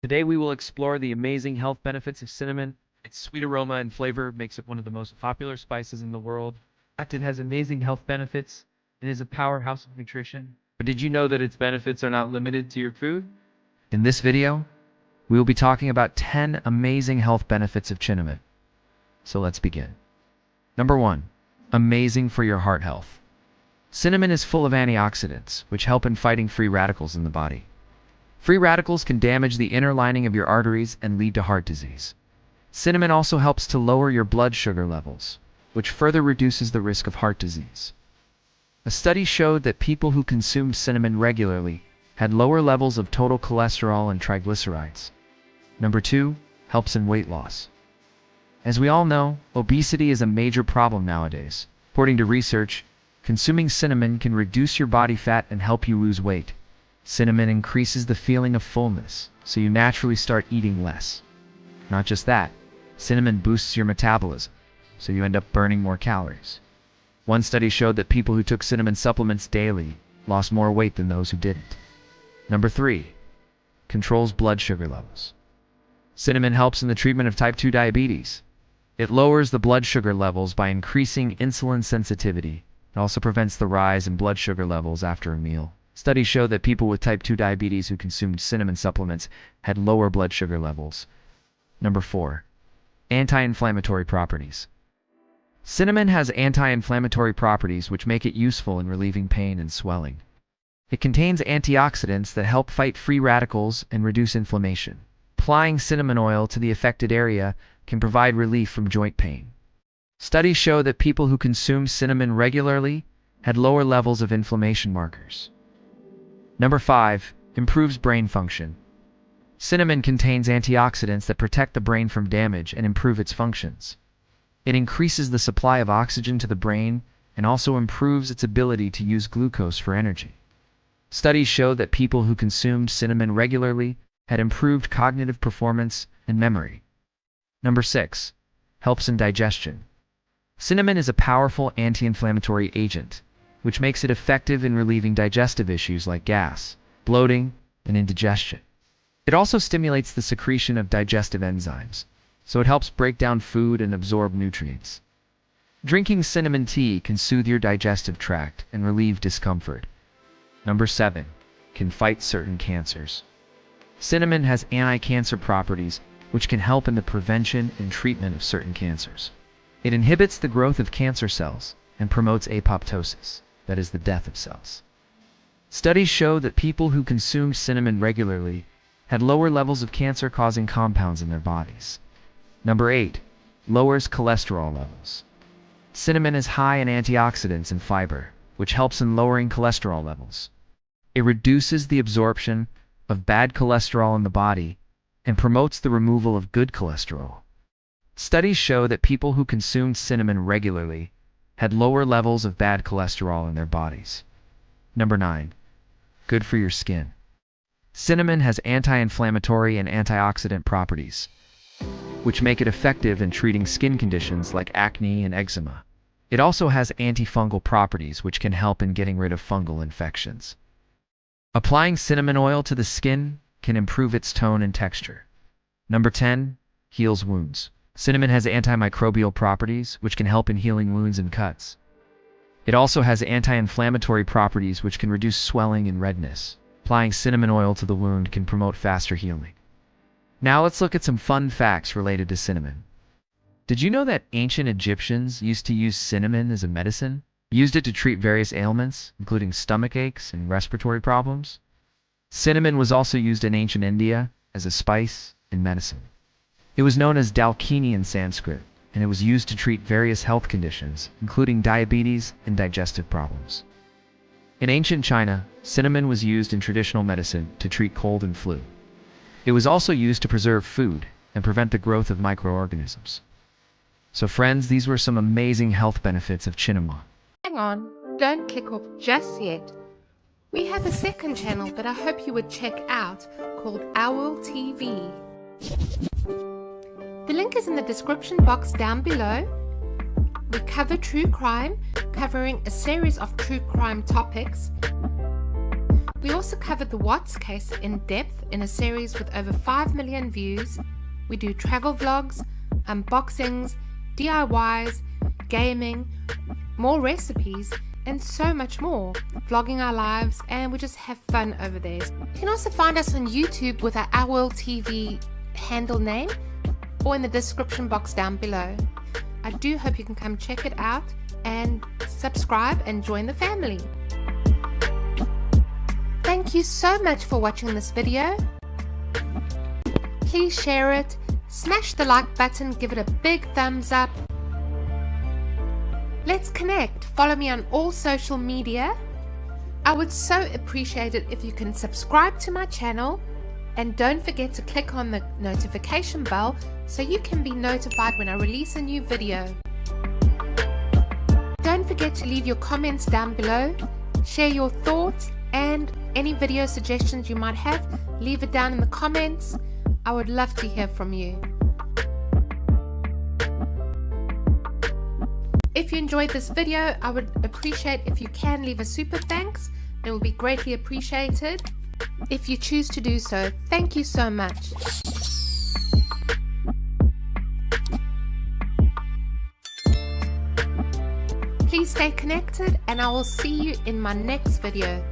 Today we will explore the amazing health benefits of cinnamon. Its sweet aroma and flavor makes it one of the most popular spices in the world. It has amazing health benefits. It is a powerhouse of nutrition. But did you know that its benefits are not limited to your food? In this video, we will be talking about 10 amazing health benefits of cinnamon. So let's begin. Number 1. Amazing for your heart health. Cinnamon is full of antioxidants, which help in fighting free radicals in the body. Free radicals can damage the inner lining of your arteries and lead to heart disease. Cinnamon also helps to lower your blood sugar levels, which further reduces the risk of heart disease. A study showed that people who consumed cinnamon regularly had lower levels of total cholesterol and triglycerides. Number 2, helps in weight loss. As we all know, obesity is a major problem nowadays. According to research, consuming cinnamon can reduce your body fat and help you lose weight. Cinnamon increases the feeling of fullness, so you naturally start eating less. Not just that, cinnamon boosts your metabolism, so you end up burning more calories. One study showed that people who took cinnamon supplements daily lost more weight than those who didn't. Number 3, controls blood sugar levels. Cinnamon helps in the treatment of type 2 diabetes. It lowers the blood sugar levels by increasing insulin sensitivity. It also prevents the rise in blood sugar levels after a meal. Studies show that people with type 2 diabetes who consumed cinnamon supplements had lower blood sugar levels. Number 4, anti-inflammatory properties. Cinnamon has anti-inflammatory properties which make it useful in relieving pain and swelling. It contains antioxidants that help fight free radicals and reduce inflammation. Applying cinnamon oil to the affected area can provide relief from joint pain. Studies show that people who consume cinnamon regularly had lower levels of inflammation markers. Number 5, improves brain function. Cinnamon contains antioxidants that protect the brain from damage and improve its functions. It increases the supply of oxygen to the brain and also improves its ability to use glucose for energy. Studies show that people who consumed cinnamon regularly had improved cognitive performance and memory. Number 6, helps in digestion. Cinnamon is a powerful anti-inflammatory agent, which makes it effective in relieving digestive issues like gas, bloating, and indigestion. It also stimulates the secretion of digestive enzymes, so it helps break down food and absorb nutrients. Drinking cinnamon tea can soothe your digestive tract and relieve discomfort. Number 7, can fight certain cancers. Cinnamon has anti-cancer properties which can help in the prevention and treatment of certain cancers. It inhibits the growth of cancer cells and promotes apoptosis, that is the death of cells. Studies show that people who consumed cinnamon regularly had lower levels of cancer-causing compounds in their bodies. Number 8, lowers cholesterol levels. Cinnamon is high in antioxidants and fiber, which helps in lowering cholesterol levels. It reduces the absorption of bad cholesterol in the body and promotes the removal of good cholesterol. Studies show that people who consumed cinnamon regularly had lower levels of bad cholesterol in their bodies. Number 9, good for your skin. Cinnamon has anti-inflammatory and antioxidant properties, which make it effective in treating skin conditions like acne and eczema. It also has antifungal properties which can help in getting rid of fungal infections. Applying cinnamon oil to the skin can improve its tone and texture. Number 10, heals wounds. Cinnamon has antimicrobial properties which can help in healing wounds and cuts. It also has anti-inflammatory properties which can reduce swelling and redness. Applying cinnamon oil to the wound can promote faster healing. Now let's look at some fun facts related to cinnamon. Did you know that ancient Egyptians used to use cinnamon as a medicine? Used it to treat various ailments, including stomach aches and respiratory problems? Cinnamon was also used in ancient India as a spice in medicine. It was known as dalchini in Sanskrit, and it was used to treat various health conditions, including diabetes and digestive problems. In ancient China, cinnamon was used in traditional medicine to treat cold and flu. It was also used to preserve food and prevent the growth of microorganisms. So friends, these were some amazing health benefits of cinnamon. Hang on, don't click off just yet. We have a second channel that I hope you would check out called ourworldtv. The link is in the description box down below. We cover true crime, covering a series of true crime topics. We also covered the Watts case in depth in a series with over 5 million views. We do travel vlogs, unboxings, DIYs, gaming, more recipes, and so much more, vlogging our lives, and we just have fun over there. You can also find us on YouTube with our ourworldtv handle name, or in the description box down below. I do hope you can come check it out and subscribe and join the family. Thank you so much for watching this video. Please share it, smash the like button, give it a big thumbs up. Let's connect. Follow me on all social media. I would so appreciate it if you can subscribe to my channel, and don't forget to click on the notification bell so you can be notified when I release a new video. Don't forget to leave your comments down below, share your thoughts, and any video suggestions you might have, leave it down in the comments. I would love to hear from you. If you enjoyed this video, I would appreciate if you can leave a super thanks. It will be greatly appreciated if you choose to do so. Thank you so much. Please stay connected, and I will see you in my next video.